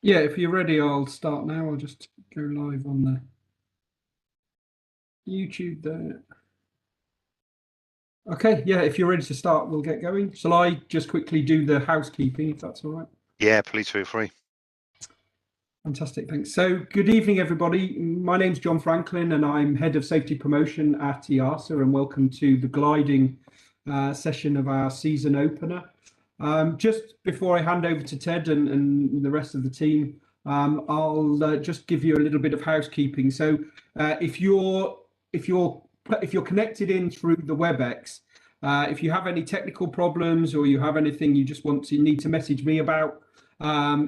Yeah, if you're ready, I'll start now. I'll just go live on the YouTube there. Okay, yeah, if you're ready to start, we'll get going. Shall I just quickly do the housekeeping, if that's all right? Yeah, please feel free. Fantastic, thanks. So good evening, everybody. My name's John Franklin, and I'm Head of Safety Promotion at EASA, and welcome to the gliding session of our season opener. Just before I hand over to Ted and the rest of the team, I'll just give you a little bit of housekeeping. So if you're connected in through the WebEx, if you have any technical problems or you have anything you just need to message me about,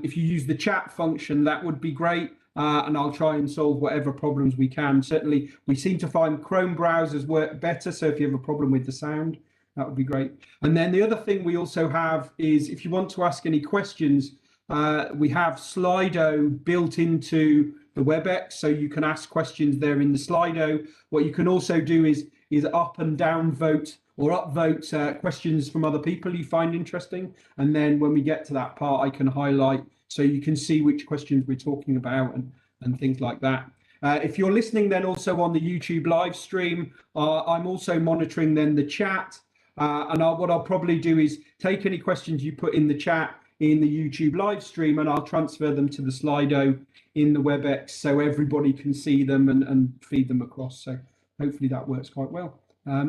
if you use the chat function, that would be great. And I'll try and solve whatever problems we can. Certainly, we seem to find Chrome browsers work better. So if you have a problem with the sound, that would be great. And then the other thing we also have is if you want to ask any questions, we have Slido built into the WebEx, so you can ask questions there in the Slido. What you can also do is up and down vote or upvote questions from other people you find interesting. And then when we get to that part, I can highlight so you can see which questions we're talking about and things like that. If you're listening then also on the YouTube live stream, I'm also monitoring then the chat. And what I'll probably do is take any questions you put in the chat in the YouTube live stream, and I'll transfer them to the Slido in the WebEx so everybody can see them and feed them across. So hopefully that works quite well.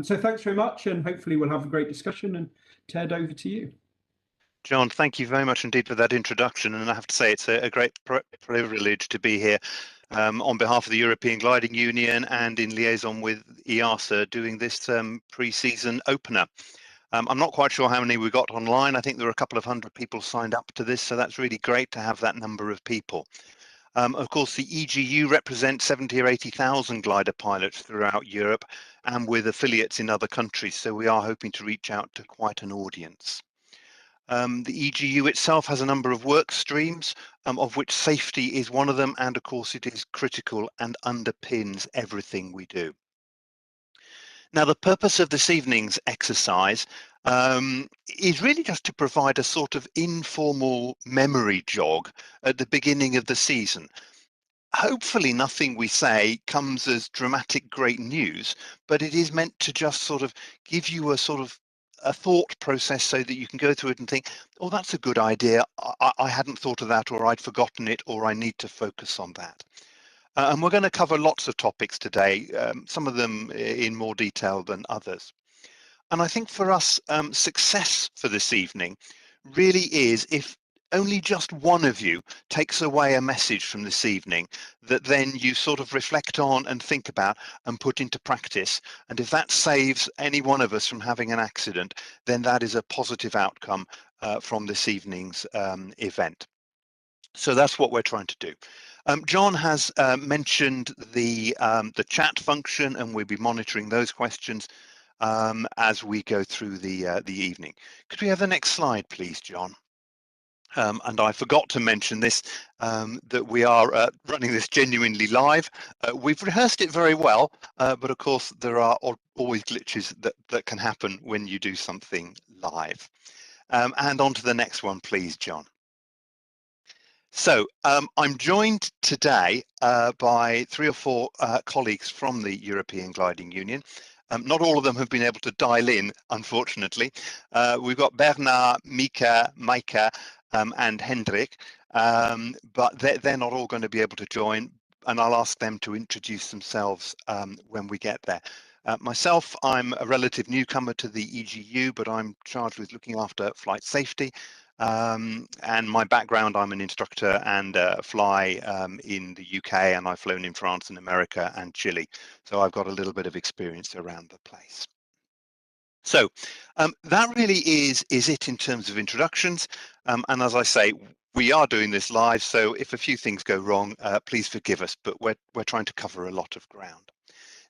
So thanks very much, and hopefully we'll have a great discussion. And Ted, over to you. John, thank you very much indeed for that introduction. And I have to say it's a great privilege to be here on behalf of the European Gliding Union and in liaison with EASA doing this pre-season opener. I'm not quite sure how many we got online. I think there were a couple of hundred people signed up to this, so that's really great to have that number of people. Of course, the EGU represents 70 or 80,000 glider pilots throughout Europe and with affiliates in other countries, so we are hoping to reach out to quite an audience. The EGU itself has a number of work streams, of which safety is one of them, and of course it is critical and underpins everything we do. Now, the purpose of this evening's exercise is really just to provide a sort of informal memory jog at the beginning of the season. Hopefully nothing we say comes as dramatic great news, but it is meant to just sort of give you a sort of a thought process so that you can go through it and think, oh, that's a good idea. I hadn't thought of that, or I'd forgotten it, or I need to focus on that. And we're going to cover lots of topics today, some of them in more detail than others. And I think for us, success for this evening really is if only just one of you takes away a message from this evening that then you sort of reflect on and think about and put into practice. And if that saves any one of us from having an accident, then that is a positive outcome from this evening's event. So that's what we're trying to do. John has mentioned the chat function, and we'll be monitoring those questions as we go through the evening. Could we have the next slide, please, John? And I forgot to mention this, that we are running this genuinely live. We've rehearsed it very well, but of course there are always glitches that can happen when you do something live. And on to the next one, please, John. So I'm joined today by 3 or 4 colleagues from the European Gliding Union. Not all of them have been able to dial in, unfortunately. We've got Bernard, Mika, Maika, and Hendrik, but they're not all going to be able to join, and I'll ask them to introduce themselves when we get there. Myself, I'm a relative newcomer to the EGU, but I'm charged with looking after flight safety. And my background, I'm an instructor and fly in the UK, and I've flown in France and America and Chile. So I've got a little bit of experience around the place. So that really is it in terms of introductions. And as I say, we are doing this live, so if a few things go wrong, please forgive us, but we're trying to cover a lot of ground.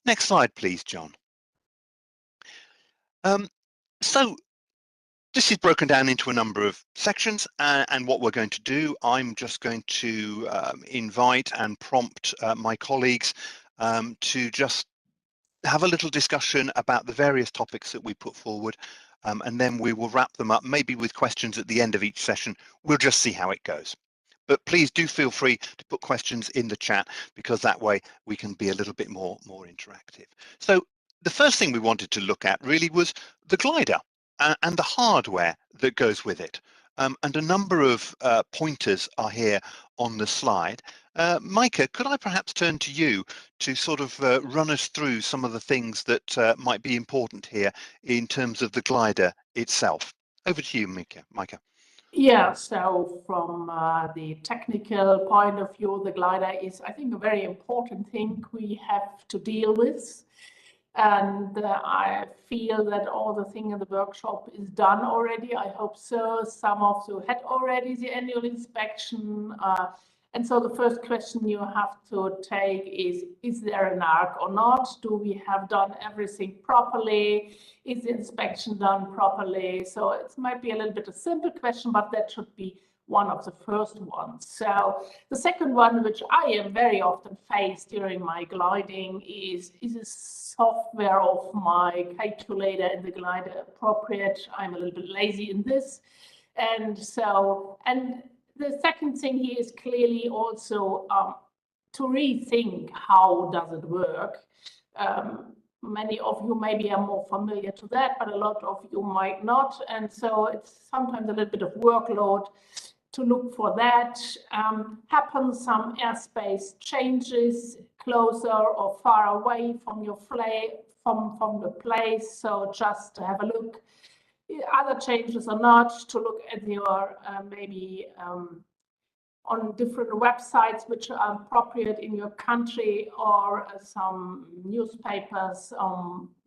Next slide, please, John. So this is broken down into a number of sections, and what we're going to do, I'm just going to invite and prompt my colleagues to just have a little discussion about the various topics that we put forward, and then we will wrap them up, maybe with questions at the end of each session. We'll just see how it goes. But please do feel free to put questions in the chat, because that way we can be a little bit more interactive. So the first thing we wanted to look at really was the glider and the hardware that goes with it. And a number of pointers are here on the slide. Micah, could I perhaps turn to you to sort of run us through some of the things that might be important here in terms of the glider itself? Over to you, Micah. Yeah, so from the technical point of view, the glider is, I think, a very important thing we have to deal with. And I feel that all the thing in the workshop is done already. I hope so. Some of you had already the annual inspection. And so the first question you have to take is there an arc or not? Do we have done everything properly? Is the inspection done properly? So it might be a little bit a simple question, but that should be one of the first ones. So the second one, which I am very often faced during my gliding, is the software of my calculator in the glider appropriate? I'm a little bit lazy in this. And the second thing here is clearly also to rethink how does it work. Many of you maybe are more familiar to that, but a lot of you might not. And so it's sometimes a little bit of workload to look for that. Happen some airspace changes closer or far away from your from the place. So just to have a look, other changes or not, to look at your maybe on different websites which are appropriate in your country, or some newspapers,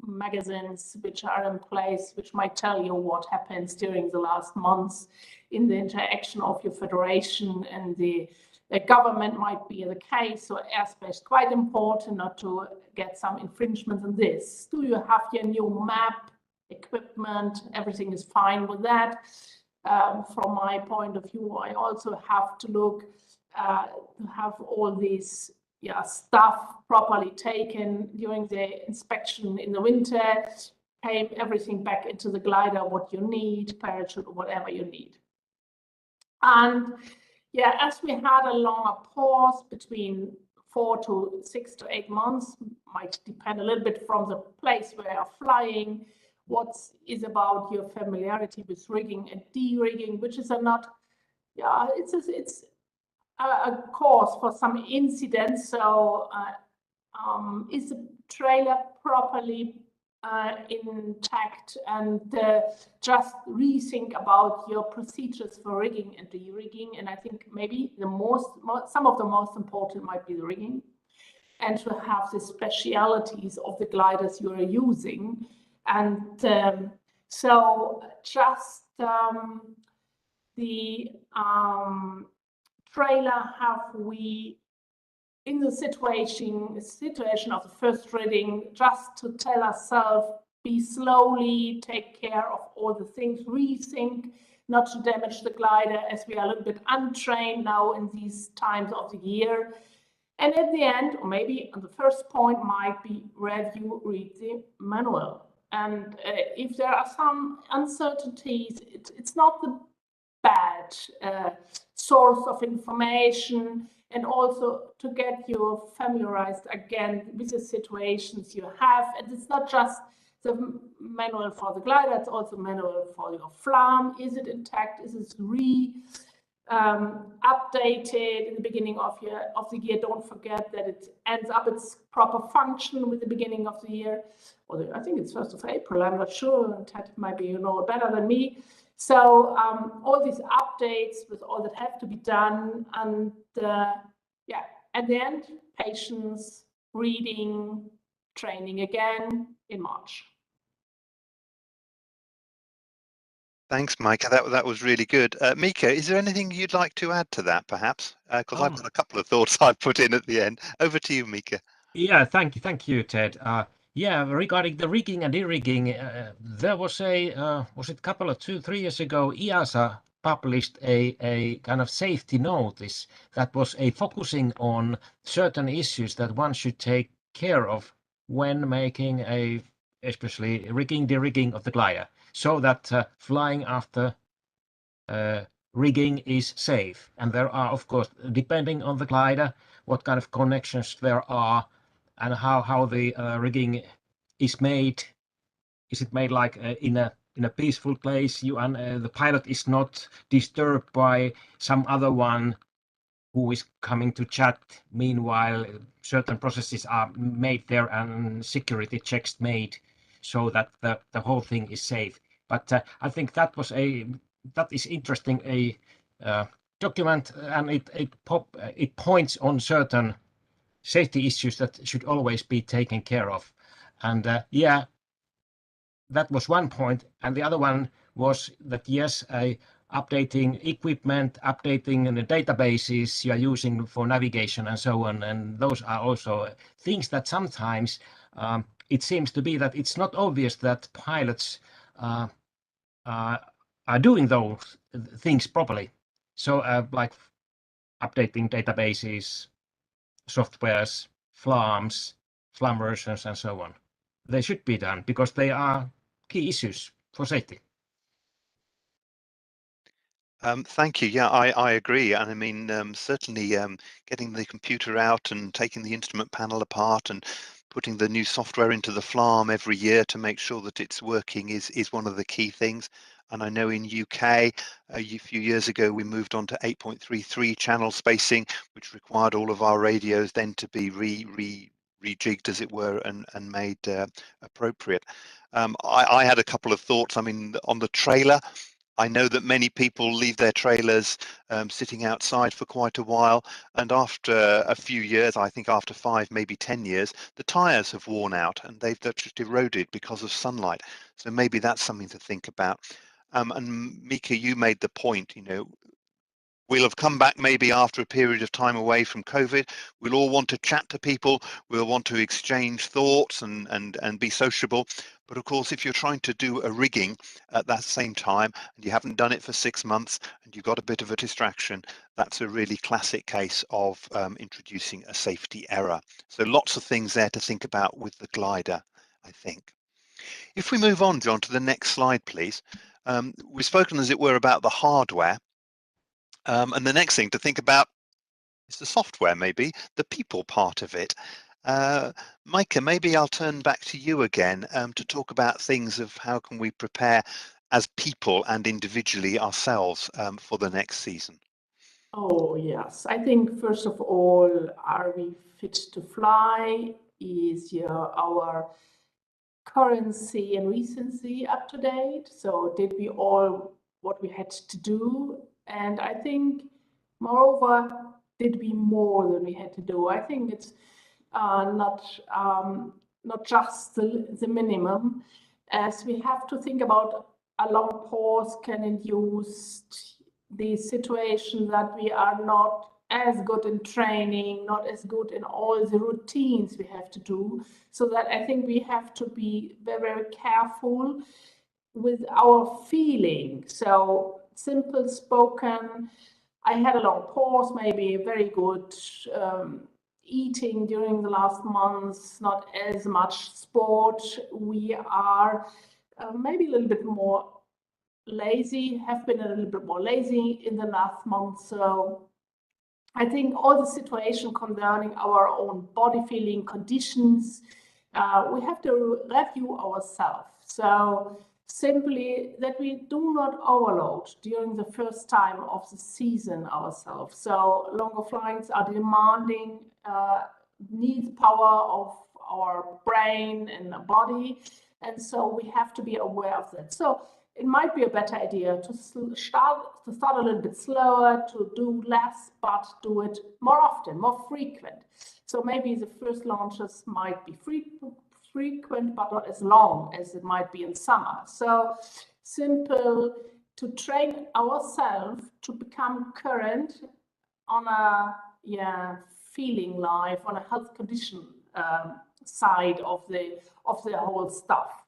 magazines which are in place, which might tell you what happens during the last months in the interaction of your federation and the government might be the case. So airspace quite important, not to get some infringements in this. Do you have your new map, equipment? Everything is fine with that. From my point of view, I also have to look to have all these stuff properly taken during the inspection in the winter, came everything back into the glider, what you need, parachute, whatever you need. And yeah, as we had a longer pause between 4 to 6 to 8 months, might depend a little bit from the place where you're flying, what is about your familiarity with rigging and de-rigging, which is it's a cause for some incidents. So is the trailer properly intact, and just rethink about your procedures for rigging and de-rigging. And I think maybe some of the most important might be the rigging, and to have the specialities of the gliders you are using. And so just the trailer, have we in the situation of the first reading, just to tell ourselves, be slowly, take care of all the things, rethink, not to damage the glider, as we are a little bit untrained now in these times of the year. And at the end, or maybe the first point might be read the manual. And if there are some uncertainties, it's not the bad source of information, and also to get you familiarized again with the situations you have. And it's not just the manual for the glider, it's also manual for your flam. Is it intact? Is it updated in the beginning of the year? Don't forget that it ends up its proper function with the beginning of the year. Or I think it's 1st of April, I'm not sure. Ted, maybe you know better than me. So all these updates with all that have to be done, and yeah, at the end, patience, reading, training again in March. Thanks, Micah. That was really good. Mika, is there anything you'd like to add to that, perhaps? Because I've got a couple of thoughts I've put in at the end. Over to you, Mika. Yeah, thank you, Ted. Yeah, regarding the rigging and de-rigging, there was was it a couple of 2-3 years ago, EASA published a kind of safety notice that was focusing on certain issues that one should take care of when making especially rigging, de-rigging of the glider, so that flying after rigging is safe. And there are, of course, depending on the glider, what kind of connections there are and how the rigging is made. Is it made like in a peaceful place? The pilot is not disturbed by some other one who is coming to chat. Meanwhile, certain processes are made there and security checks made so that the whole thing is safe. But I think that is interesting, a document, and it points on certain safety issues that should always be taken care of. And yeah, that was one point. And the other one was that yes, updating equipment, updating the databases you are using for navigation and so on. And those are also things that sometimes it seems to be that it's not obvious that pilots are doing those things properly. So like updating databases, softwares, FLAM versions, and so on. They should be done because they are key issues for safety. Thank you. Yeah, I agree. And I mean, certainly getting the computer out and taking the instrument panel apart and putting the new software into the FLAM every year to make sure that it's working is one of the key things. And I know in UK, a few years ago, we moved on to 8.33 channel spacing, which required all of our radios then to be rejigged, as it were, and made appropriate. I had a couple of thoughts. I mean, on the trailer, I know that many people leave their trailers sitting outside for quite a while, and after a few years, I think after 5, maybe 10 years, the tires have worn out and they've just eroded because of sunlight. So maybe that's something to think about. And Mika, you made the point, we'll have come back maybe after a period of time away from COVID. We'll all want to chat to people. We'll want to exchange thoughts and be sociable. But of course, if you're trying to do a rigging at that same time and you haven't done it for 6 months and you've got a bit of a distraction, that's a really classic case of introducing a safety error. So lots of things there to think about with the glider, I think. If we move on, John, to the next slide, please. We've spoken, as it were, about the hardware. And the next thing to think about is the software, maybe the people part of it. Micah, maybe I'll turn back to you again to talk about things of how can we prepare as people and individually ourselves for the next season. Oh, yes. I think, first of all, are we fit to fly? Is our currency and recency up to date? So did we all what we had to do? And I think, moreover, did we more than we had to do? I think it's not just the minimum, as we have to think about a long pause can induce the situation that we are not as good in training, not as good in all the routines we have to do. So that I think we have to be very, very careful with our feeling. So simple spoken, I had a long pause, maybe very good eating during the last months, not as much sport. We are maybe a little bit more lazy, have been a little bit more lazy in the last month. So I think all the situation concerning our own body feeling conditions, we have to review ourselves. So simply that we do not overload during the first time of the season ourselves. So longer flights are demanding, needs power of our brain and body. And so we have to be aware of that. So it might be a better idea to start a little bit slower, to do less, but do it more often, more frequent. So maybe the first launches might be frequent, but not as long as it might be in summer. So simple to train ourselves to become current on a feeling life, on a health condition side of the whole stuff.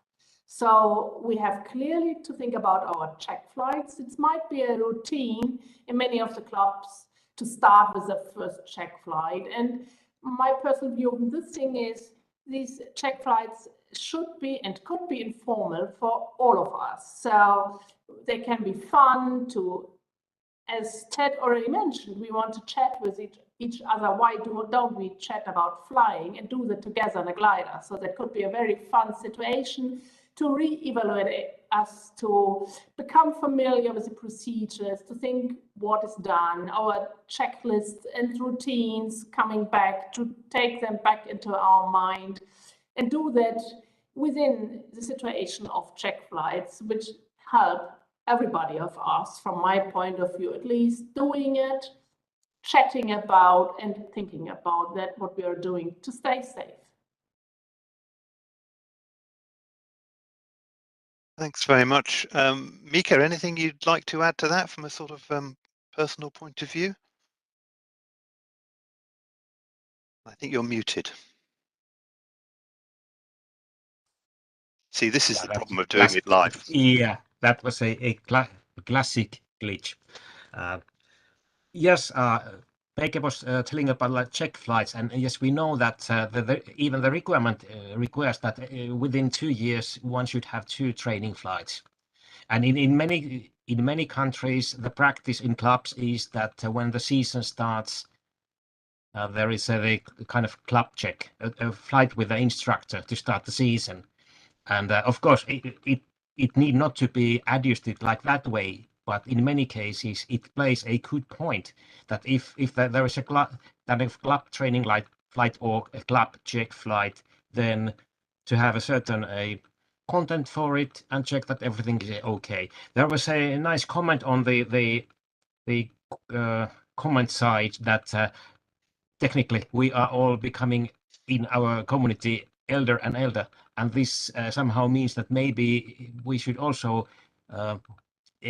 So we have clearly to think about our check flights. It might be a routine in many of the clubs to start with the first check flight. And my personal view of this thing is these check flights should be and could be informal for all of us. So they can be fun to as Ted already mentioned, we want to chat with each other. Why don't we chat about flying and do that together on a glider? So that could be a very fun situation to re-evaluate us, to become familiar with the procedures, to think what is done, our checklists and routines coming back, to take them back into our mind and do that within the situation of check flights, which help everybody of us, from my point of view, at least doing it, chatting about and thinking about that, what we are doing to stay safe. Thanks very much. Mika, anything you'd like to add to that from a sort of personal point of view? I think you're muted. See, this is the problem of doing it live. Yeah, that was a classic glitch. Yes, Peke was telling about like check flights, and yes, we know that even the requirement requires that within 2 years one should have 2 training flights. And in many countries, the practice in clubs is that when the season starts, there is a kind of club check, a flight with the instructor to start the season. And of course, it need not to be adjusted like that way, but in many cases, it plays a good point that if there is a club training flight or a club check flight, then to have a certain content for it and check that everything is okay. There was a nice comment on the comment side that technically we are all becoming in our community elder and elder, and this somehow means that maybe we should also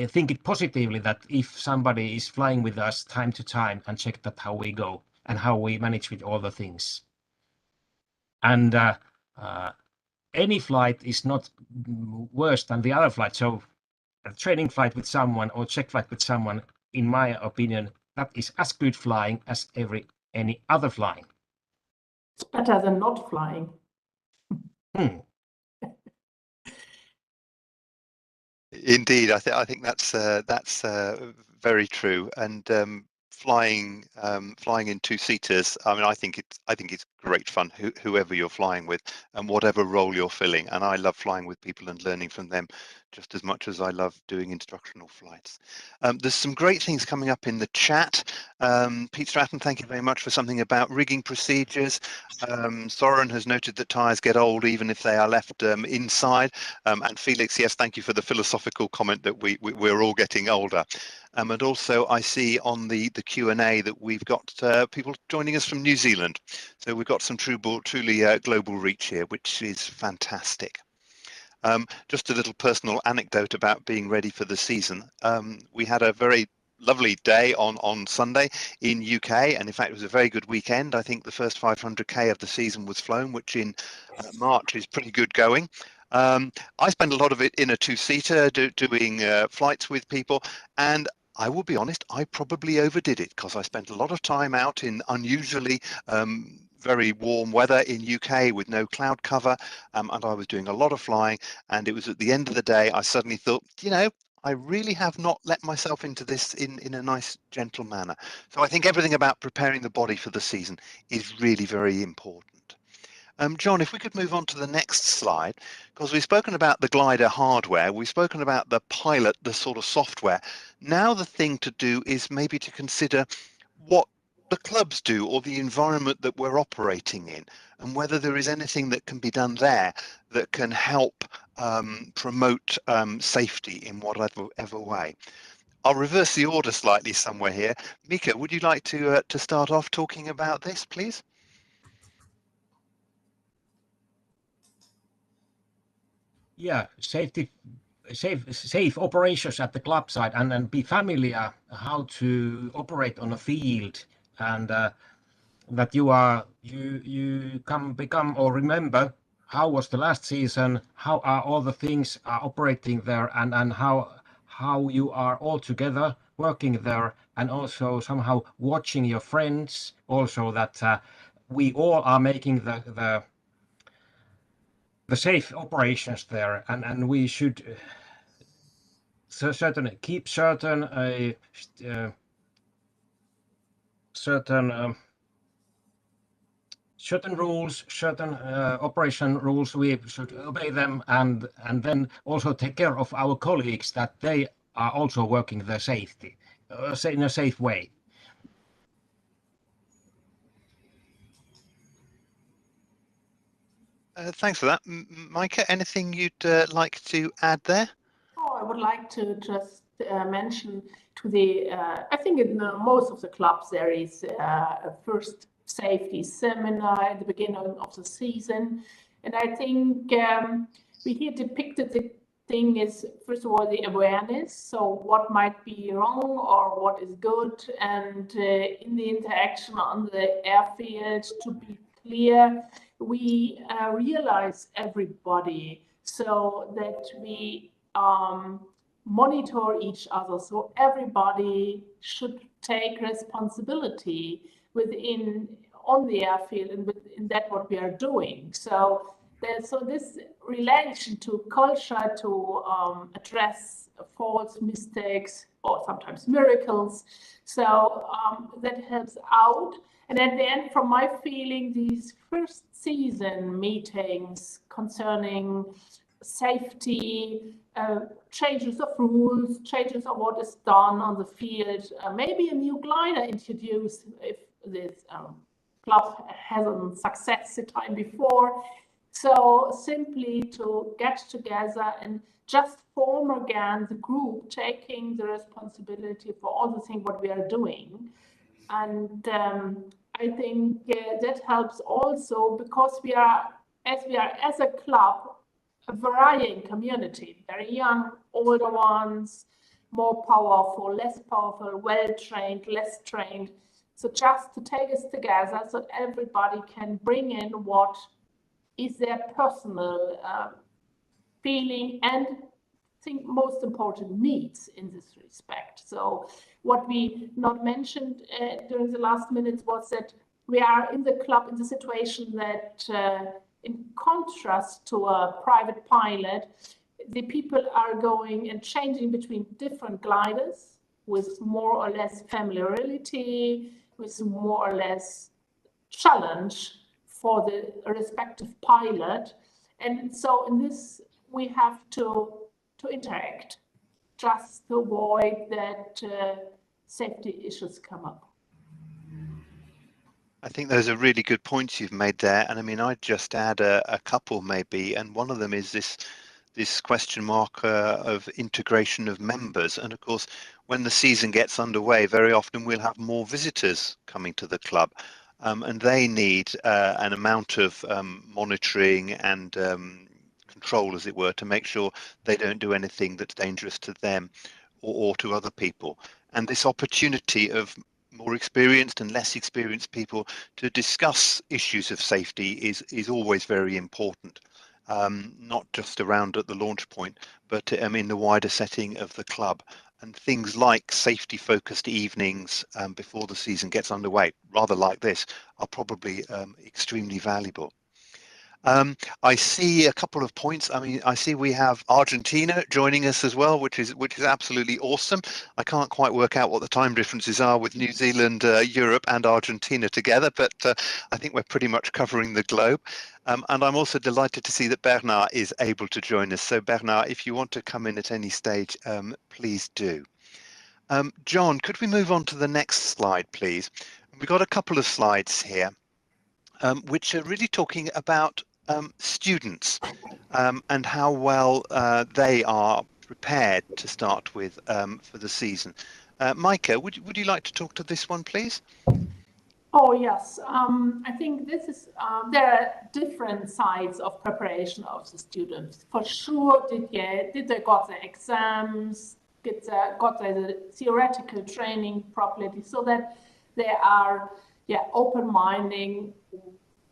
think it positively, that if somebody is flying with us time to time, and check that how we go and how we manage with all the things. And any flight is not worse than the other flight. So a training flight with someone or check flight with someone, in my opinion, that is as good flying as any other flying. It's better than not flying. Indeed, I think that's very true. And flying in 2-seaters, I mean, I think it's great fun, whoever you're flying with and whatever role you're filling. And I love flying with people and learning from them just as much as I love doing instructional flights. There's some great things coming up in the chat. Pete Stratton, thank you very much for something about rigging procedures. Soren has noted that tyres get old even if they are left inside. And Felix, yes, thank you for the philosophical comment that we're all getting older. And also I see on the Q&A that we've got people joining us from New Zealand. So we've got some truly global reach here, which is fantastic. Just a little personal anecdote about being ready for the season. We had a very lovely day on Sunday in UK, and in fact it was a very good weekend. I think the first 500k of the season was flown, which in March is pretty good going. I spent a lot of it in a 2-seater doing flights with people, and I will be honest, I probably overdid it because I spent a lot of time out in unusually very warm weather in UK with no cloud cover, and I was doing a lot of flying, and it was at the end of the day I suddenly thought, you know, I really have not let myself into this in a nice, gentle manner. So I think everything about preparing the body for the season is really very important. John, if we could move on to the next slide, because we've spoken about the glider hardware, we've spoken about the pilot, the sort of software. Now the thing to do is maybe to consider what the clubs do or the environment that we're operating in, and whether there is anything that can be done there that can help promote safety in whatever way. I'll reverse the order slightly somewhere here. Mika, would you like to start off talking about this, please? Yeah, safe operations at the club side, and be familiar how to operate on a field, and that you become or remember how was the last season, how are all the things are operating there, and how you are all together working there, and also somehow watching your friends, also that we all are making the safe operations there, and we should keep certain certain rules, certain operation rules. We should obey them, and then also take care of our colleagues that they are also working their safety in a safe way. Thanks for that. Micah, anything you'd like to add there? Oh, I would like to just mention to the, I think in most of the clubs there is a first safety seminar at the beginning of the season. And I think we here depicted the thing is, first of all, the awareness. So what might be wrong or what is good. And in the interaction on the airfield, to be clear, we realize everybody so that we monitor each other. So everybody should take responsibility on the airfield and within that what we are doing. So this relation to culture to address false mistakes or sometimes miracles. So that helps out. And at the end, from my feeling, these first season meetings concerning safety, changes of rules, changes of what is done on the field, maybe a new glider introduced if this club hasn't success the time before. So simply to get together and just form again the group, taking the responsibility for all the things what we are doing. And I think that helps also because we are as a club, a varying community, very young, older ones, more powerful, less powerful, well-trained, less trained. So just to take us together so everybody can bring in what is their personal feeling and I think most important needs in this respect. So what we not mentioned during the last minutes was that we are in the club in the situation that in contrast to a private pilot, the people are going and changing between different gliders with more or less familiarity, with more or less challenge for the respective pilot. And so in this, we have to interact just to avoid that safety issues come up. I think those are really good points you've made there. And I mean, I'd just add a couple maybe. And one of them is this question mark of integration of members. And of course, when the season gets underway, very often we'll have more visitors coming to the club. And they need an amount of monitoring and control, as it were, to make sure they don't do anything that's dangerous to them or to other people. And this opportunity of more experienced and less experienced people to discuss issues of safety is always very important, not just around at the launch point, but in the wider setting of the club. And things like safety focused evenings before the season gets underway, rather like this, are probably extremely valuable. I see a couple of points. I mean, I see we have Argentina joining us as well, which is absolutely awesome. I can't quite work out what the time differences are with New Zealand, Europe, and Argentina together, but I think we're pretty much covering the globe. And I'm also delighted to see that Bernard is able to join us. So Bernard, if you want to come in at any stage, please do. John, could we move on to the next slide, please? We've got a couple of slides here, which are really talking about students and how well they are prepared to start with for the season. Micah, would you like to talk to this one, please? Oh, yes. I think this is, there are different sides of preparation of the students. For sure, did they got the exams, got the theoretical training properly so that they are open-minded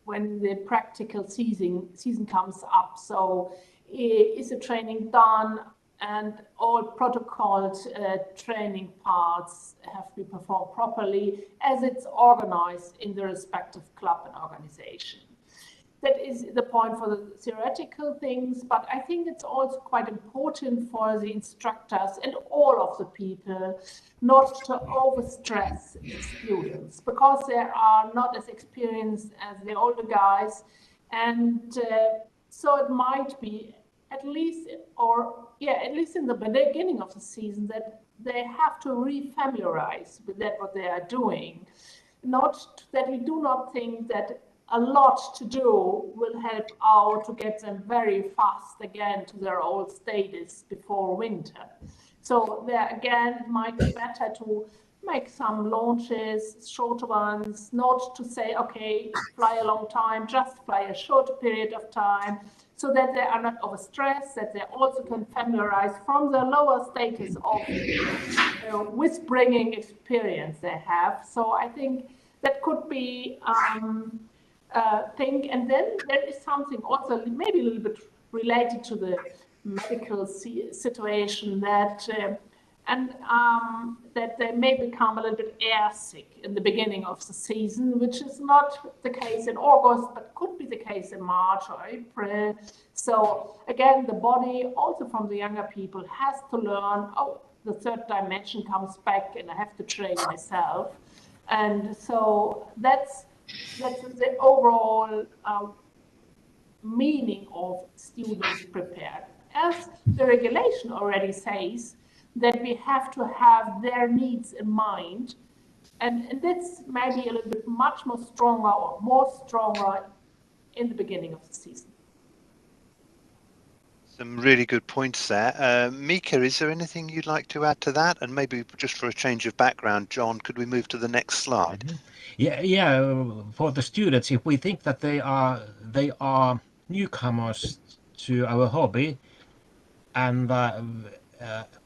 when the practical season comes up. So is the training done and all protocols, training parts have to be performed properly as it's organized in the respective club and organization. that is the point for the theoretical things, but I think it's also quite important for the instructors and all of the people not to overstress the students, because they are not as experienced as the older guys. And so it might be at least in the beginning of the season that they have to re-familiarize with that, what they are doing. Not that we do not think that a lot to do will help out to get them very fast again to their old status before winter. So there again, it might be better to make some launches, shorter ones, not to say, okay, fly a long time, just fly a short period of time, so that they are not overstressed, that they also can familiarize from the lower status of with bringing experience they have. So I think that could be thing. And then there is something also maybe a little bit related to the medical situation that that they may become a little bit airsick in the beginning of the season, which is not the case in August, but could be the case in March or April. So again, the body also from the younger people has to learn, oh, the third dimension comes back and I have to train myself. And so that's the overall meaning of students prepared. As the regulation already says, that we have to have their needs in mind, and that's maybe a little bit much more stronger or more stronger in the beginning of the season. Some really good points there. Mika, is there anything you'd like to add to that? And maybe just for a change of background, John, could we move to the next slide? Yeah. For the students, if we think that they are newcomers to our hobby, and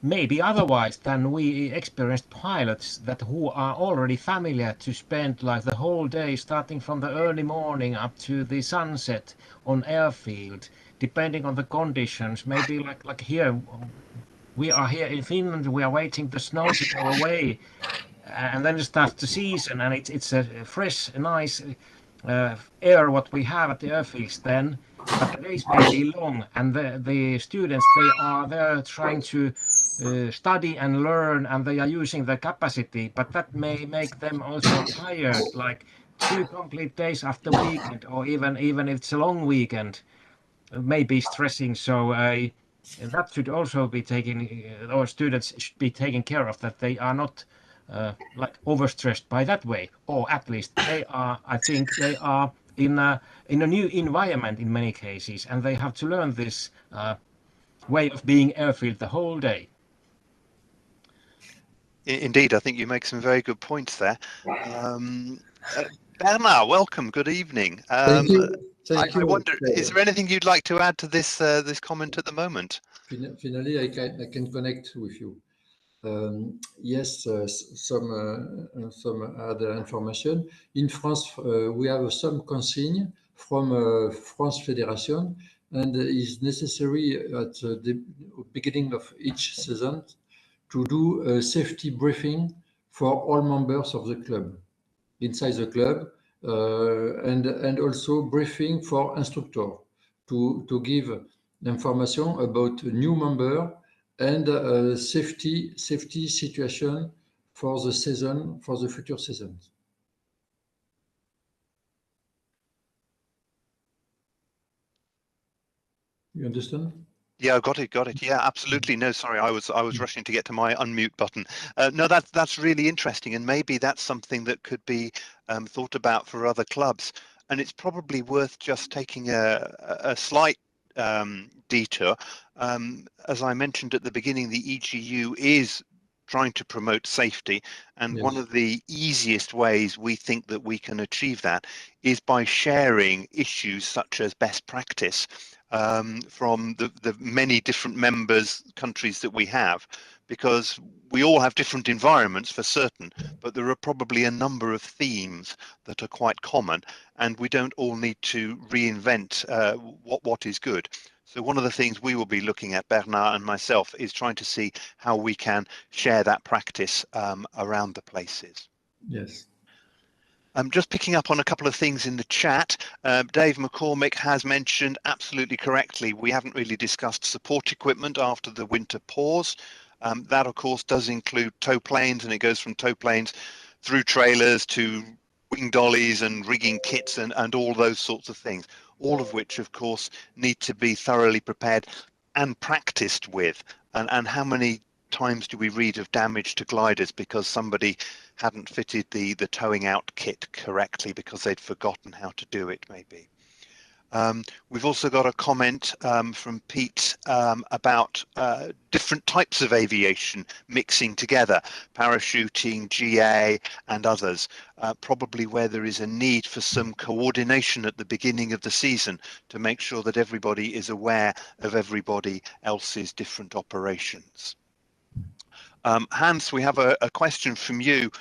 maybe otherwise than we experienced pilots that who are already familiar to spend like the whole day, starting from the early morning up to the sunset on airfield, depending on the conditions. Maybe like here, we are here in Finland, we are waiting the snow to go away, and then it starts the season, and it's a fresh, nice air what we have at the airfields then. But the days may be long, and the students, they're trying to study and learn, and they are using the capacity, but that may make them also tired, like 2 complete days after weekend, or even if it's a long weekend, may be stressing. So that should also be taken, or students should be taken care of, that they are not like overstressed by that way, or at least they are. I think they are in a new environment in many cases, and they have to learn this way of being airfield the whole day. Indeed, I think you make some very good points there. Bernard, welcome. Good evening. Thank you. Thank you. I wonder, is there anything you'd like to add to this this comment at the moment? Finally, I can connect with you. Yes, some other information. In France, we have some consigne from France Federation, and it's necessary at the beginning of each season to do a safety briefing for all members of the club, inside the club, and also briefing for instructor to give information about new member and safety situation for the season, for the future seasons. You understand? Yeah, got it. Yeah, absolutely. No, sorry, I was rushing to get to my unmute button. No, that's really interesting, and maybe that's something that could be thought about for other clubs. And it's probably worth just taking a slight detour. As I mentioned at the beginning, the EGU is trying to promote safety, and Yes. one of the easiest ways we think that we can achieve that is by sharing issues such as best practice from the many different countries that we have, because we all have different environments for certain, but there are probably a number of themes that are quite common, and we don't all need to reinvent what is good. So one of the things we will be looking at, Bernard and myself, is trying to see how we can share that practice around the places. Yes. Just picking up on a couple of things in the chat, Dave McCormick has mentioned absolutely correctly, we haven't really discussed support equipment after the winter pause. That, of course, does include tow planes, and it goes from tow planes through trailers to wing dollies and rigging kits and all those sorts of things, all of which, of course, need to be thoroughly prepared and practiced with. And how many times do we read of damage to gliders because somebody hadn't fitted the towing out kit correctly because they'd forgotten how to do it, maybe. We've also got a comment from Pete about different types of aviation mixing together, parachuting, GA and others, probably where there is a need for some coordination at the beginning of the season to make sure that everybody is aware of everybody else's different operations. Hans, we have a question from you,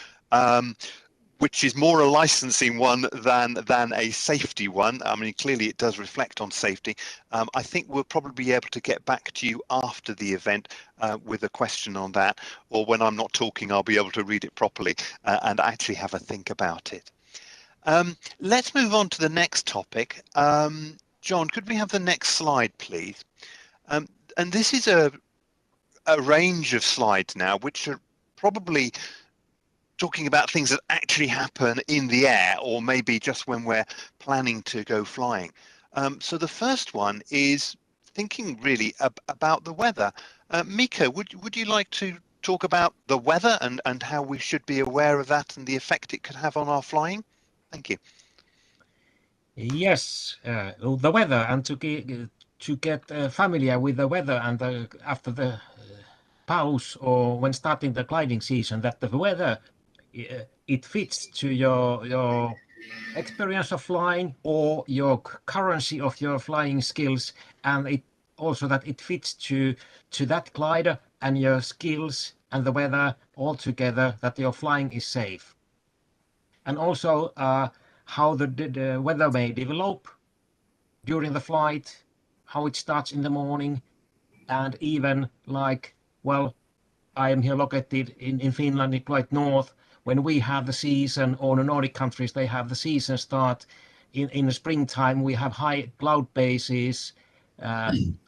which is more a licensing one than a safety one. I mean, clearly it does reflect on safety. I think we'll probably be able to get back to you after the event with a question on that, or when I'm not talking, I'll be able to read it properly and actually have a think about it. Let's move on to the next topic. John, could we have the next slide, please? And this is a range of slides now, which are probably talking about things that actually happen in the air, or maybe just when we're planning to go flying. So the first one is thinking really about the weather. Mika, would you like to talk about the weather and how we should be aware of that and the effect it could have on our flying? Thank you. Yes, the weather, and to get familiar with the weather, and after the pause or when starting the gliding season, that the weather it fits to your experience of flying or your currency of your flying skills, and it also that it fits to that glider and your skills and the weather all together, that your flying is safe. And also how the weather may develop during the flight, how it starts in the morning, and even like, well, I am here located in Finland, quite north. When we have the season, or the Nordic countries, they have the season start in the springtime. We have high cloud bases, and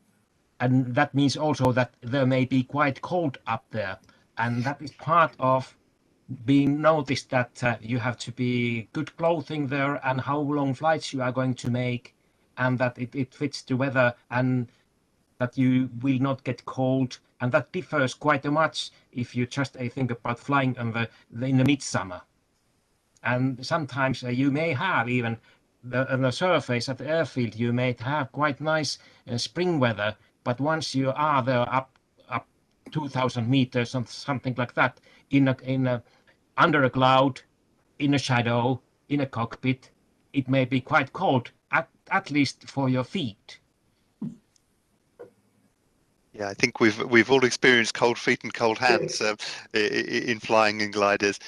that means also that there may be quite cold up there, and that is part of being noticed, that you have to be good clothing there and how long flights you are going to make, and that it fits the weather and that you will not get cold. And that differs quite much if you just think about flying in the midsummer. And sometimes you may have even on the surface at the airfield, you may have quite nice spring weather, but once you are there up 2,000 meters or something like that, under a cloud, in a shadow, in a cockpit, it may be quite cold, at least for your feet. Yeah, I think we've all experienced cold feet and cold hands in flying in gliders.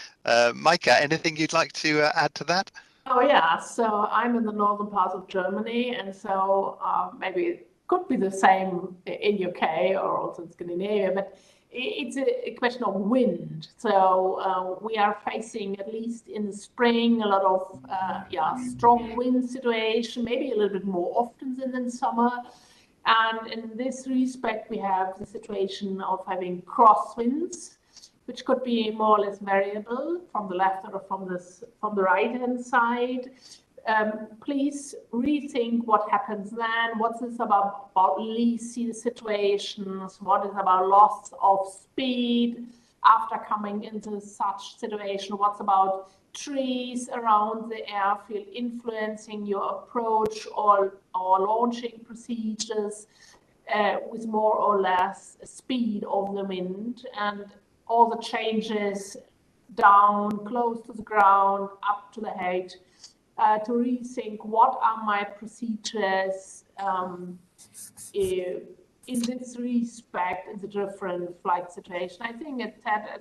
Micah, anything you'd like to add to that? Oh yeah, so I'm in the northern part of Germany, and so maybe it could be the same in UK or also in Scandinavia, but it's a question of wind. So we are facing, at least in the spring, a lot of strong wind situation, maybe a little bit more often than in summer. And in this respect, we have the situation of having crosswinds, which could be more or less variable from the left or from the right-hand side. Please rethink what happens then. What is about leasing situations? What is about loss of speed after coming into such situation? What's about trees around the airfield influencing your approach or launching procedures with more or less speed of the wind, and all the changes down, close to the ground, up to the height, to rethink what are my procedures in this respect in the different flight situation. I think as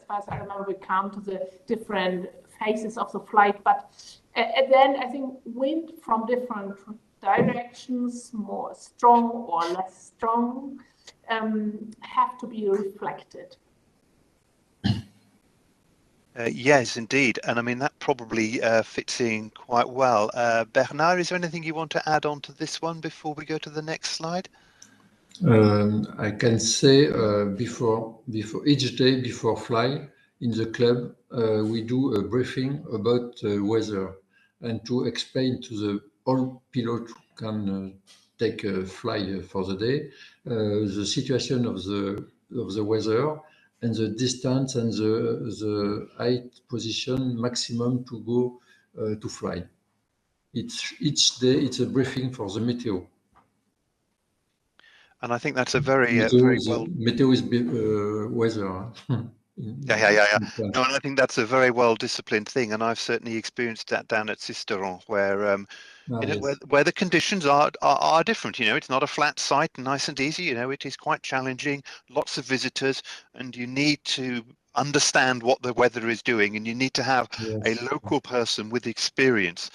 far as I remember, we come to the different phases of the flight, but then I think wind from different directions, more strong or less strong, have to be reflected. Yes, indeed. And I mean, that probably fits in quite well. Bernard, is there anything you want to add on to this one before we go to the next slide? I can say before each day before fly in the club, we do a briefing about weather and to explain to the all pilots who can take a fly for the day the situation of the weather and the distance and the height position maximum to go to fly. Each day it's a briefing for the meteo. And I think that's a very, Meteo, very well. meteo is weather. Yeah. No, and I think that's a very well disciplined thing, and I've certainly experienced that down at Sisteron, where Yes. where the conditions are different. It's not a flat site, nice and easy. It is quite challenging, lots of visitors, and you need to understand what the weather is doing, and you need to have a Yes. local person with experience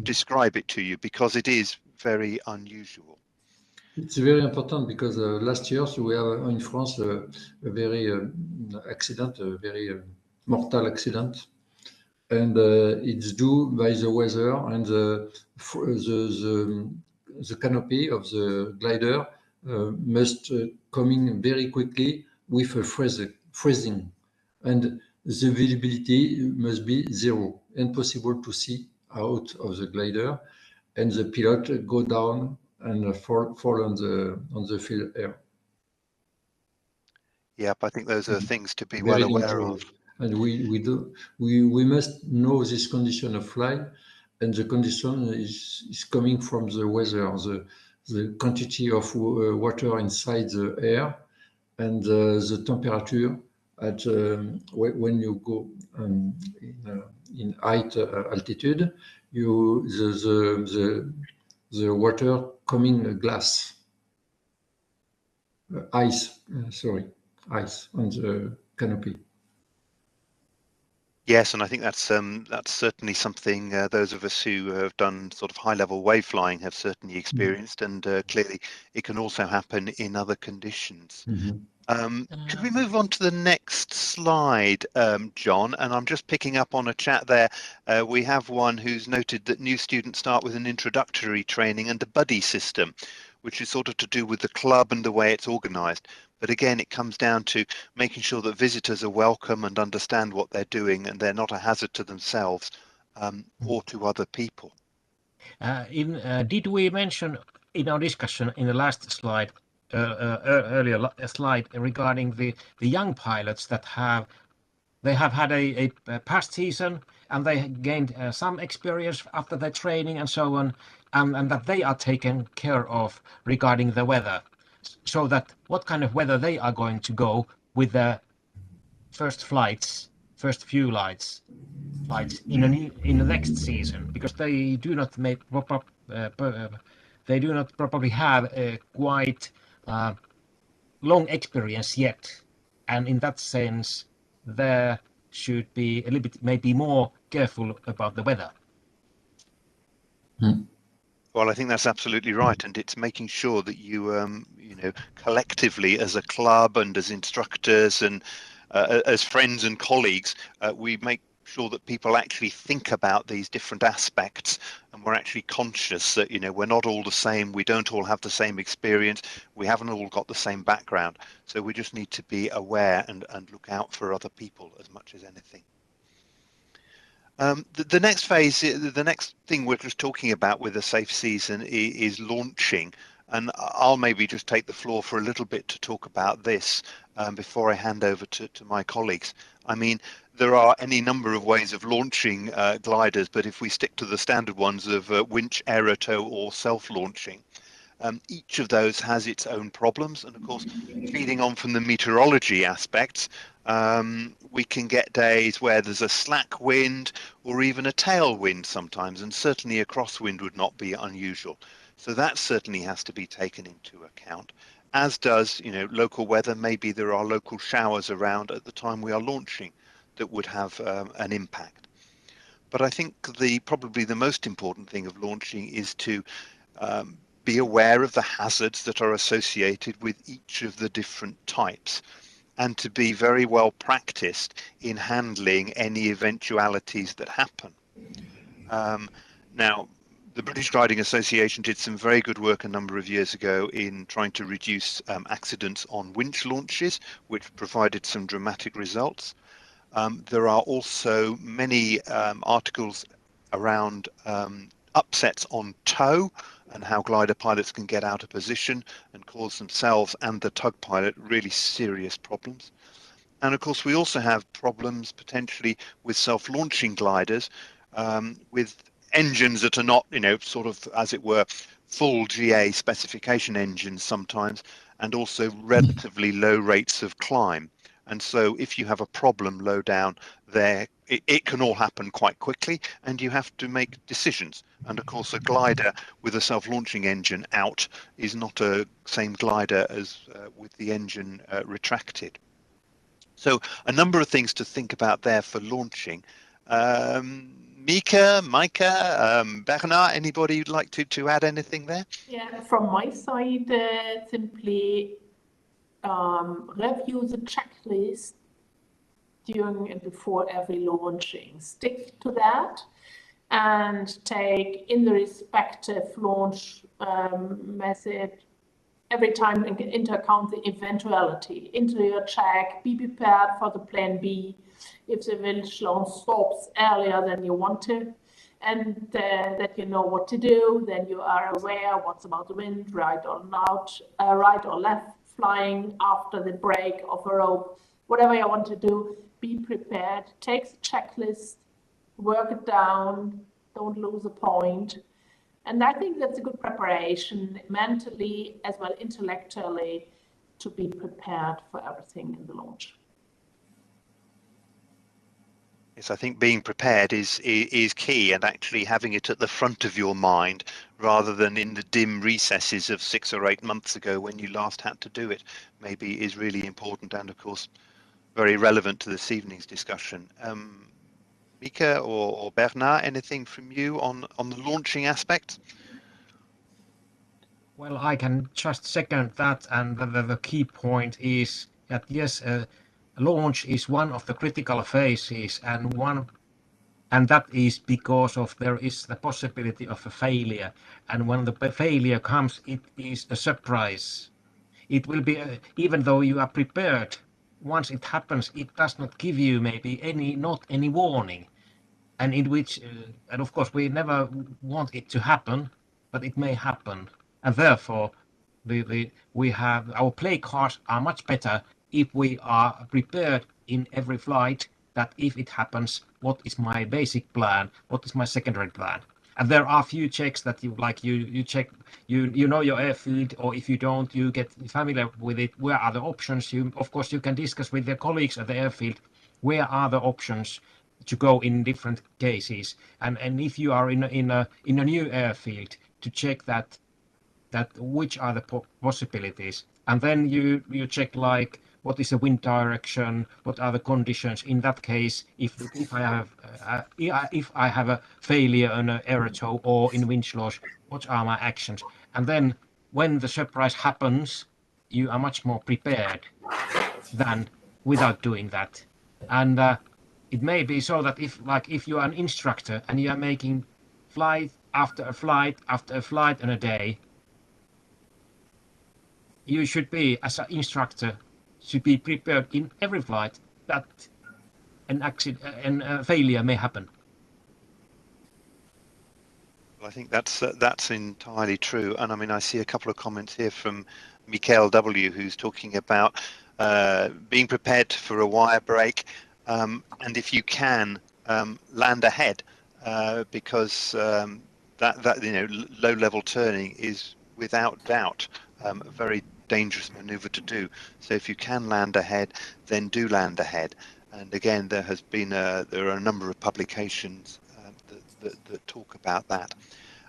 describe it to you, because it is very unusual. It's very important because last year we have in France a very accident, a very mortal accident, and it's due by the weather and the canopy of the glider must coming very quickly with a freezing, and the visibility must be zero, impossible to see out of the glider, and the pilot go down and fall on the field air. Yep, I think those are things to be well Very aware dangerous. of. And we must know this condition of flight, and the condition is coming from the weather, the quantity of water inside the air, and the temperature at when you go in height altitude, the water coming glass ice, ice on the canopy. Yes, and I think that's certainly something those of us who have done sort of high-level wave flying have certainly experienced, and clearly it can also happen in other conditions. Could we move on to the next slide, John? And I'm just picking up on a chat there. We have one who's noted that new students start with an introductory training and a buddy system, which is sort of to do with the club and the way it's organized. But again, it comes down to making sure that visitors are welcome and understand what they're doing, and they're not a hazard to themselves or to other people. Did we mention in our discussion in the last slide, earlier slide, regarding the young pilots that have had a past season and they gained some experience after their training and so on, and that they are taken care of regarding the weather, so that what kind of weather they are going to go with the first few flights in the next season, because they do not probably have a quite long experience yet, and in that sense there should be a little bit maybe more careful about the weather. Well, I think that's absolutely right, and it's making sure that you collectively as a club and as instructors and as friends and colleagues, we make sure that people actually think about these different aspects, and we're actually conscious that we're not all the same, we don't all have the same experience, we haven't all got the same background, so we just need to be aware and look out for other people as much as anything. The next phase, the next thing we're just talking about with a safe season is launching, and I'll maybe just take the floor for a little bit to talk about this before I hand over to my colleagues. I mean, there are any number of ways of launching gliders, but if we stick to the standard ones of winch, aerotow, or self-launching, each of those has its own problems, and of course, feeding on from the meteorology aspects, we can get days where there's a slack wind or even a tailwind sometimes, and certainly a crosswind would not be unusual. So that certainly has to be taken into account, as does local weather. Maybe there are local showers around at the time we are launching that would have an impact. But I think probably the most important thing of launching is to be aware of the hazards that are associated with each of the different types. and to be very well practiced in handling any eventualities that happen. Now, the British Gliding Association did some very good work a number of years ago in trying to reduce accidents on winch launches, which provided some dramatic results. There are also many articles around upsets on tow and how glider pilots can get out of position and cause themselves and the tug pilot really serious problems. And of course, we also have problems potentially with self-launching gliders with engines that are not, sort of, as it were, full GA specification engines sometimes, and also relatively low rates of climb. And so if you have a problem low down there, it can all happen quite quickly, and you have to make decisions. And of course, a glider with a self-launching engine out is not a same glider as with the engine retracted. So a number of things to think about there for launching. Mika, Bernard, anybody would like to add anything there? Yeah, from my side, simply review the checklist during and before every launching. Stick to that and take in the respective launch method every time into account the eventuality. Into your check, be prepared for the plan B if the winch launch stops earlier than you want to, and that you know what to do. Then you are aware what's about the wind, right or not, right or left flying after the break of a rope, whatever you want to do. Be prepared. Take the checklist, work it down. Don't lose a point. And I think that's a good preparation mentally as well intellectually to be prepared for everything in the launch. Yes, I think being prepared is key, and actually having it at the front of your mind rather than in the dim recesses of 6 or 8 months ago when you last had to do it, maybe is really important, and of course very relevant to this evening's discussion. Mika or Bernard, anything from you on the launching aspect? Well, I can just second that, and the key point is that yes, launch is one of the critical phases, and that is because of there is the possibility of a failure, and when the failure comes, it is a surprise. It will be even though you are prepared. Once it happens, it does not give you maybe not any warning, and in which and of course we never want it to happen, but it may happen, and therefore we have our play cards are much better if we are prepared in every flight, that if it happens, what is my basic plan, what is my secondary plan. And there are few checks that you check, you know your airfield, or if you don't, you get familiar with it. Where are the options? Of course you can discuss with your colleagues at the airfield where are the options to go in different cases, and if you are in a new airfield, to check that which are the possibilities, and then you check like what is the wind direction, what are the conditions in that case, if I have a failure on an air tow or in winch loss, what are my actions, and then when the surprise happens, you are much more prepared than without doing that. And it may be so that if you are an instructor and you are making flight after a flight after a flight in a day, you should be, as an instructor, should be prepared in every flight that an accident and a failure may happen. Well, I think that's entirely true, and I mean I see a couple of comments here from Mikael W, who's talking about being prepared for a wire break, and if you can land ahead, because that low level turning is without doubt a very dangerous maneuver to do. So if you can land ahead, then do land ahead. And again, there are a number of publications that talk about that.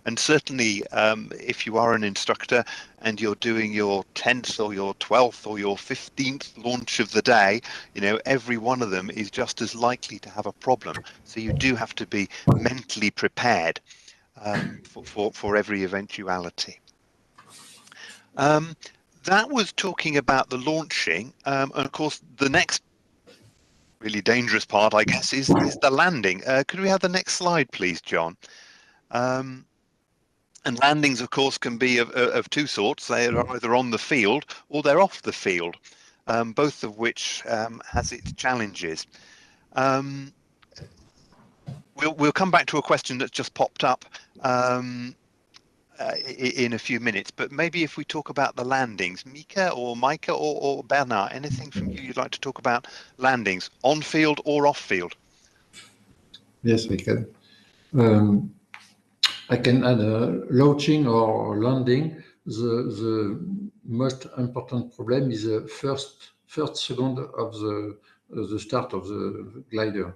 And certainly, if you are an instructor and you're doing your 10th or your 12th or your 15th launch of the day, every one of them is just as likely to have a problem. So you do have to be mentally prepared for every eventuality. that was talking about the launching, and of course the next really dangerous part, I guess, is the landing. Could we have the next slide, please, John? And landings, of course, can be of two sorts. They are either on the field or they're off the field, both of which has its challenges. We'll come back to a question that's just popped up in a few minutes, but maybe if we talk about the landings, Mika or Bernard, anything from you you'd like to talk about landings, on field or off field? Yes, we can. I can add launching or landing. The most important problem is the first second of the start of the glider.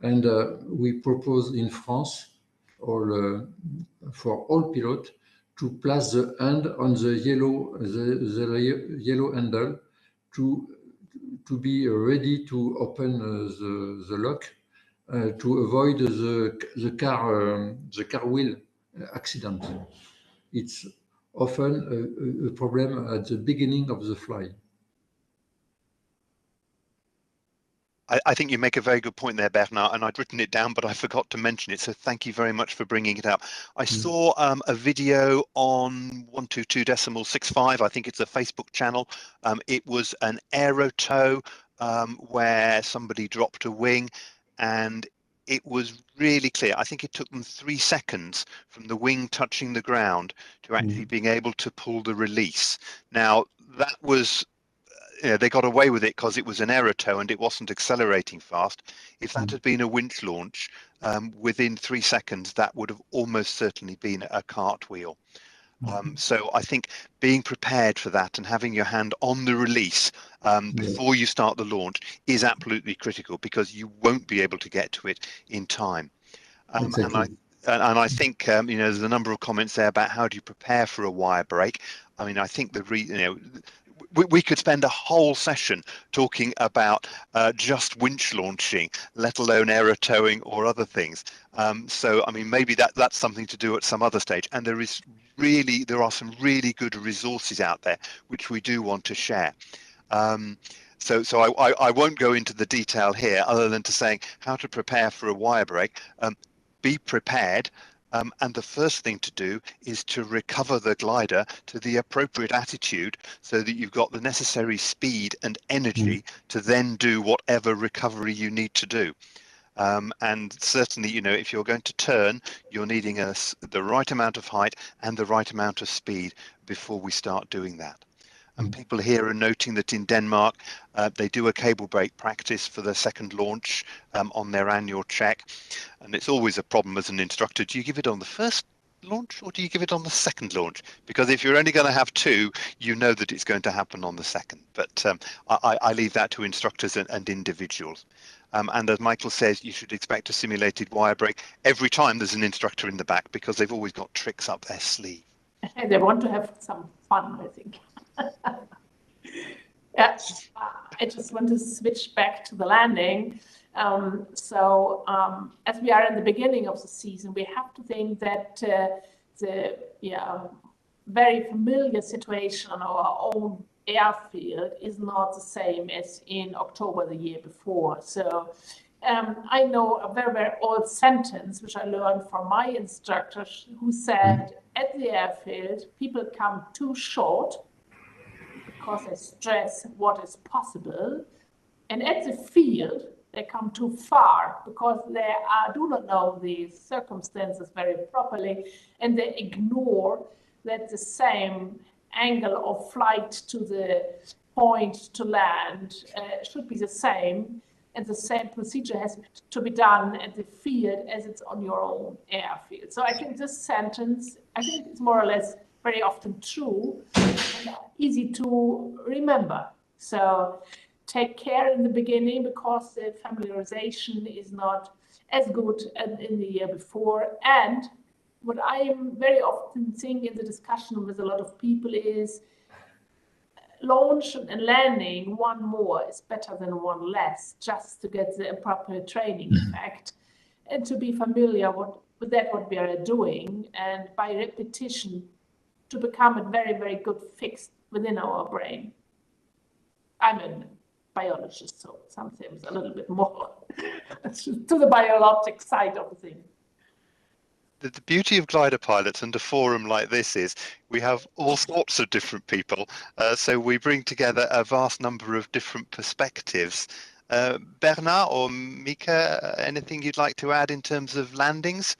And we propose in France for all pilots to place the hand on the yellow handle to be ready to open the lock to avoid the car wheel accident. It's often a problem at the beginning of the flight. I think you make a very good point there, Bernard, and I'd written it down, but I forgot to mention it. So thank you very much for bringing it up. I saw a video on 122.65. I think it's a Facebook channel. It was an aero tow where somebody dropped a wing, and it was really clear. I think it took them 3 seconds from the wing touching the ground to actually being able to pull the release. Now, that was they got away with it because it was an aero tow and it wasn't accelerating fast. If that had been a winch launch, within 3 seconds, that would have almost certainly been a cartwheel. So I think being prepared for that and having your hand on the release before you start the launch is absolutely critical, because you won't be able to get to it in time. Exactly. And I think there's a number of comments there about how do you prepare for a wire break. I mean, I think we could spend a whole session talking about just winch launching, let alone aero towing or other things. So, I mean, maybe that's something to do at some other stage. And there are some really good resources out there which we do want to share. So I won't go into the detail here, other than to saying how to prepare for a wire break. Be prepared. And the first thing to do is to recover the glider to the appropriate attitude so that you've got the necessary speed and energy to then do whatever recovery you need to do. And certainly, if you're going to turn, you're needing the right amount of height and the right amount of speed before we start doing that. And people here are noting that in Denmark, they do a cable brake practice for the second launch on their annual check. And it's always a problem as an instructor. Do you give it on the first launch or do you give it on the second launch? Because if you're only going to have two, you know that it's going to happen on the second. But I leave that to instructors and individuals. And as Michael says, you should expect a simulated wire break every time there's an instructor in the back, because they've always got tricks up their sleeve. They want to have some fun, I think. Yeah, I just want to switch back to the landing. As we are in the beginning of the season, we have to think that the very familiar situation on our own airfield is not the same as in October the year before. So I know a very, very old sentence, which I learned from my instructor, who said, at the airfield, people come too short because they stress what is possible. And at the field, they come too far because they do not know the circumstances very properly, and they ignore that the same angle of flight to the point to land should be the same, and the same procedure has to be done at the field as it's on your own airfield. So I think this sentence, is more or less very often true and easy to remember. So take care in the beginning, because the familiarization is not as good as in the year before. And what I am very often seeing in the discussion with a lot of people is launch and landing, one more is better than one less, just to get the appropriate training effect and to be familiar with what we are doing, and by repetition to become a very, very good fixed within our brain. I'm a biologist, so sometimes a little bit more to the biologic side of the thing. The beauty of glider pilots and a forum like this is we have all sorts of different people, so we bring together a vast number of different perspectives. Bernard or Mika, anything you'd like to add in terms of landings?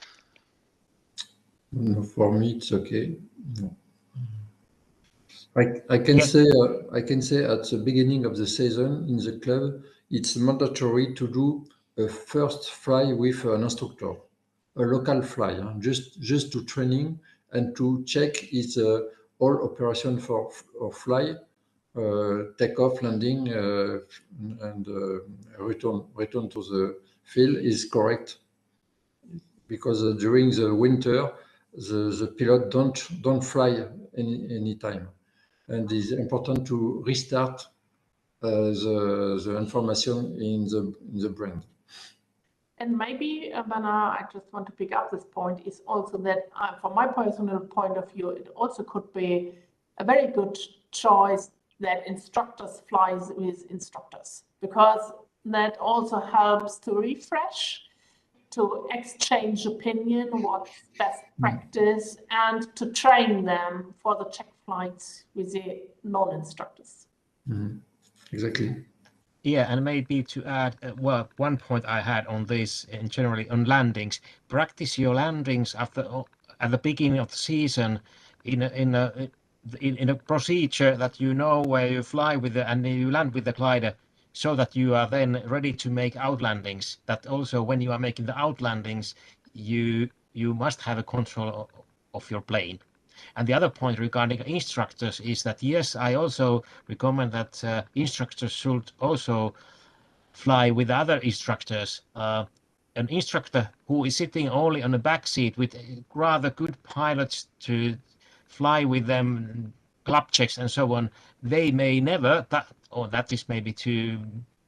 No, for me, it's okay. No. I can Yeah. say at the beginning of the season in the club, it's mandatory to do a first fly with an instructor, a local fly, just to training and to check is all operation for fly, take off, landing, and return to the field is correct. Because during the winter, the pilot don't fly any time. And it's important to restart the information in the brain. And maybe, Bernard, I just want to pick up this point, is also that from my personal point of view, it also could be a very good choice that instructors fly with instructors, because that also helps to refresh, to exchange opinion, what's best practice, and to train them for the check flights with the non-instructors. Mm-hmm. Exactly. Yeah, and maybe to add, well, one point I had on this, and generally on landings, practice your landings at the beginning of the season in a procedure that you know where you fly with and you land with the glider, so that you are then ready to make outlandings. That also, when you are making the outlandings, you must have a control of your plane. And the other point regarding instructors is that, yes, I also recommend that instructors should also fly with other instructors. An instructor who is sitting only on the back seat with rather good pilots to fly with them, club checks and so on, they may never, that is maybe too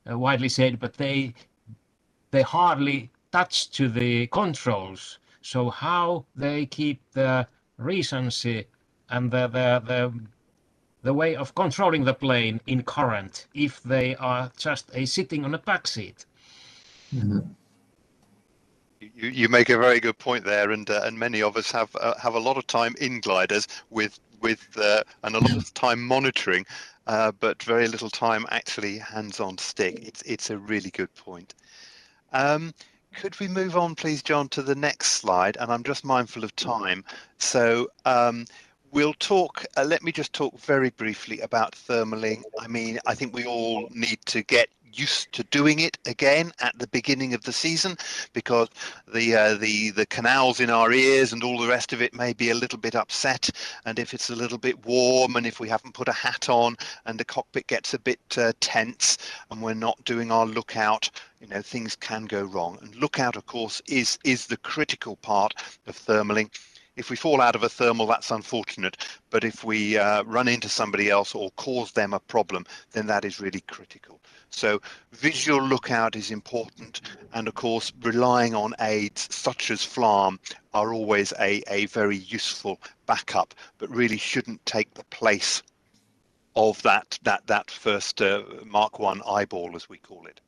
widely said, but they hardly touch to the controls. So how they keep the recency and the way of controlling the plane in current if they are just sitting on a back seat? Mm-hmm. You make a very good point there, and many of us have a lot of time in gliders with and a lot of time monitoring, but very little time actually hands on stick. It's a really good point. Could we move on, please, John, to the next slide? And I'm just mindful of time, so we'll talk. Let me just talk very briefly about thermaling. I mean, I think we all need to get used to doing it again at the beginning of the season, because the canals in our ears and all the rest of it may be a little bit upset, and if it's a little bit warm and if we haven't put a hat on and the cockpit gets a bit tense and we're not doing our lookout, you know, things can go wrong. And lookout, of course, is the critical part of thermaling. If we fall out of a thermal, that's unfortunate, but if we run into somebody else or cause them a problem, then that is really critical. So visual lookout is important, and of course relying on aids such as FLARM are always a very useful backup, but really shouldn't take the place of that first Mark 1 eyeball, as we call it.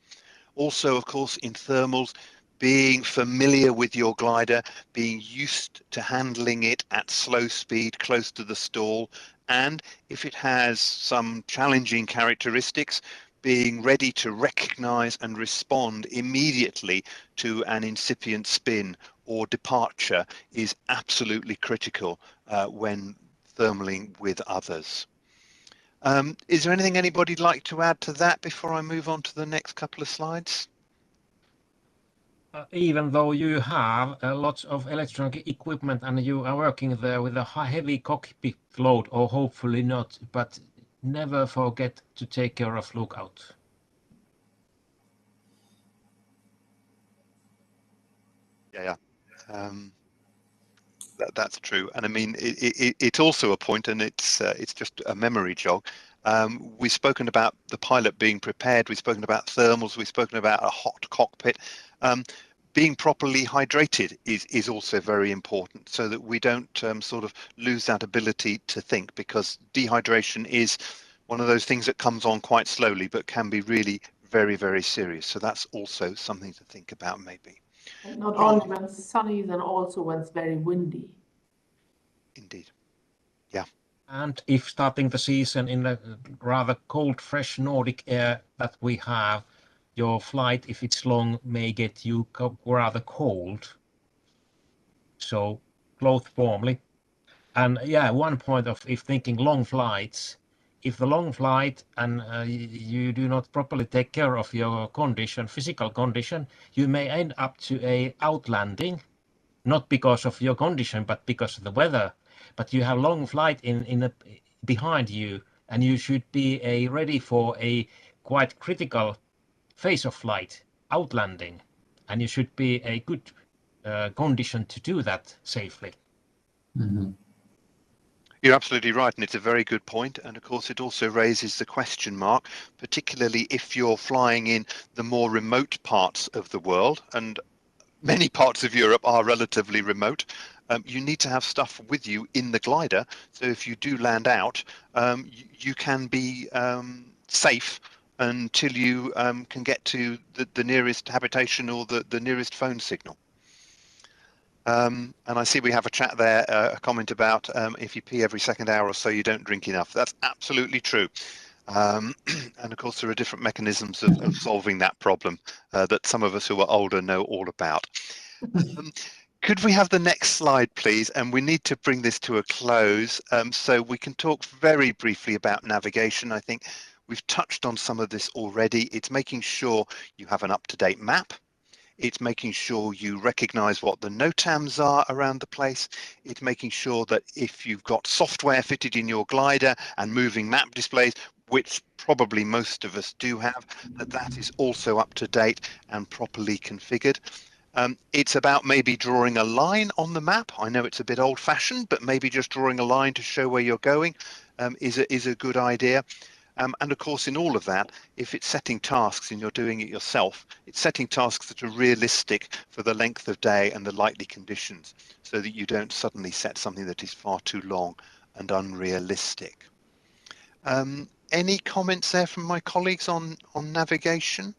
Also, of course, in thermals, being familiar with your glider, being used to handling it at slow speed close to the stall, and if it has some challenging characteristics, being ready to recognize and respond immediately to an incipient spin or departure is absolutely critical when thermaling with others. Is there anything anybody'd like to add to that before I move on to the next couple of slides? Even though you have lots of electronic equipment and you are working there with a heavy cockpit load, or hopefully not, but never forget to take care of lookout. Yeah. That's true, and I mean it's also a point, and it's just a memory jog. We've spoken about the pilot being prepared. We've spoken about thermals. We've spoken about a hot cockpit. being properly hydrated is also very important, so that we don't sort of lose that ability to think, because dehydration is one of those things that comes on quite slowly but can be really very, very serious. So that's also something to think about, maybe. And not John? only when it's sunny, then also when it's very windy. Indeed. Yeah. And if starting the season in the rather cold, fresh Nordic air that we have, your flight, if it's long, may get you rather cold. So clothe warmly. And yeah, one point of if thinking long flights, if the long flight and you do not properly take care of your condition, physical condition, you may end up to a outlanding, not because of your condition, but because of the weather. But you have long flight behind you, and you should be ready for a quite critical phase of flight, outlanding, and you should be a good condition to do that safely. Mm-hmm. You're absolutely right, and it's a very good point. And of course, it also raises the question mark, particularly if you're flying in the more remote parts of the world, and many parts of Europe are relatively remote. You need to have stuff with you in the glider, so if you do land out, you can be safe until you can get to the nearest habitation or the nearest phone signal. And I see we have a chat there, a comment about if you pee every second hour or so, you don't drink enough. That's absolutely true. And of course, there are different mechanisms of solving that problem that some of us who are older know all about. Could we have the next slide, please? And we need to bring this to a close, so we can talk very briefly about navigation. I think we've touched on some of this already. It's making sure you have an up-to-date map. It's making sure you recognize what the NOTAMs are around the place. It's making sure that if you've got software fitted in your glider and moving map displays, which probably most of us do have, that is also up to date and properly configured. It's about maybe drawing a line on the map. I know it's a bit old-fashioned, but maybe just drawing a line to show where you're going is a good idea. And of course, in all of that, if it's setting tasks and you're doing it yourself, it's setting tasks that are realistic for the length of day and the likely conditions, so that you don't suddenly set something that is far too long and unrealistic. Any comments there from my colleagues on navigation?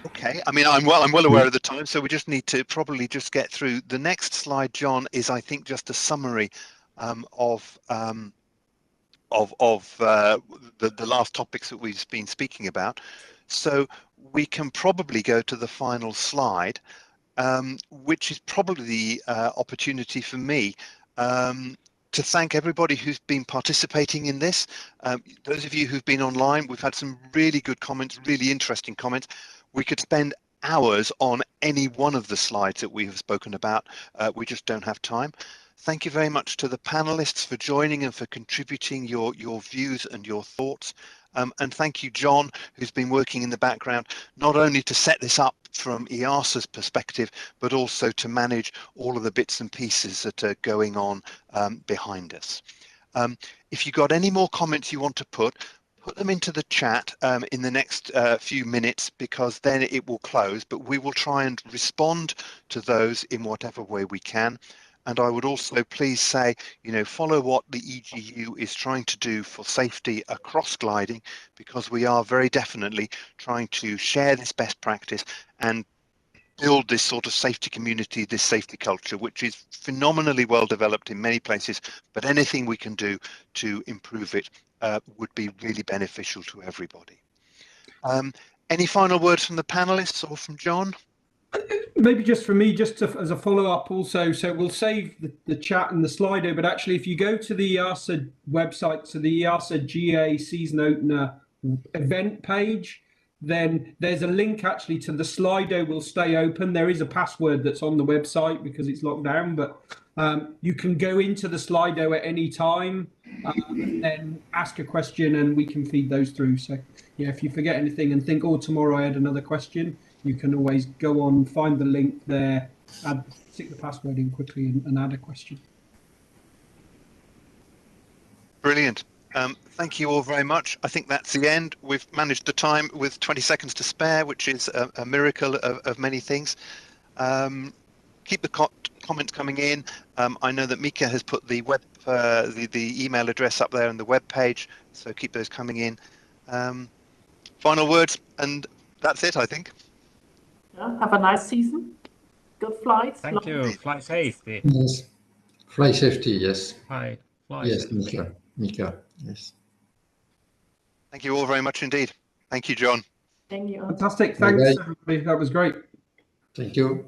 Okay, I mean, I'm well aware of the time, so we just need to probably just get through. The next slide, John, is I think just a summary of the last topics that we've been speaking about. So we can probably go to the final slide, which is probably the opportunity for me to thank everybody who's been participating in this. Those of you who've been online, we've had some really good comments, really interesting comments. We could spend hours on any one of the slides that we have spoken about. We just don't have time. Thank you very much to the panelists for joining and for contributing your views and your thoughts. And thank you, John, who's been working in the background, not only to set this up from EASA's perspective, but also to manage all of the bits and pieces that are going on behind us. If you've got any more comments you want to put them into the chat in the next few minutes, because then it will close, but we will try and respond to those in whatever way we can. And I would also please say, follow what the EGU is trying to do for safety across gliding, because we are very definitely trying to share this best practice and build this sort of safety community, this safety culture, which is phenomenally well developed in many places, but anything we can do to improve it would be really beneficial to everybody. Any final words from the panelists or from John? Maybe just for me, just as a follow-up also, so we'll save the chat and the Slido, but actually if you go to the EASA website, so the EASA GA season opener event page, then there's a link actually to the Slido will stay open. There is a password that's on the website because it's locked down, but you can go into the Slido at any time and then ask a question and we can feed those through. So yeah, if you forget anything and think, oh, tomorrow I had another question, you can always go on, find the link there, stick the password in quickly and add a question. Brilliant. Thank you all very much. I think that's the end. We've managed the time with 20 seconds to spare, which is a miracle of many things. Keep the comments coming in. I know that Mika has put the the email address up there on the web page, so keep those coming in. Final words, and that's it, I think. Yeah, have a nice season. Good flights. Thank you. Fly safety. Yes. Fly safety, yes. Fly Yes, safety. Mika, yes. Thank you all very much indeed. Thank you, John. Thank you. Fantastic. Bye-bye. Thanks, everybody. That was great. Thank you.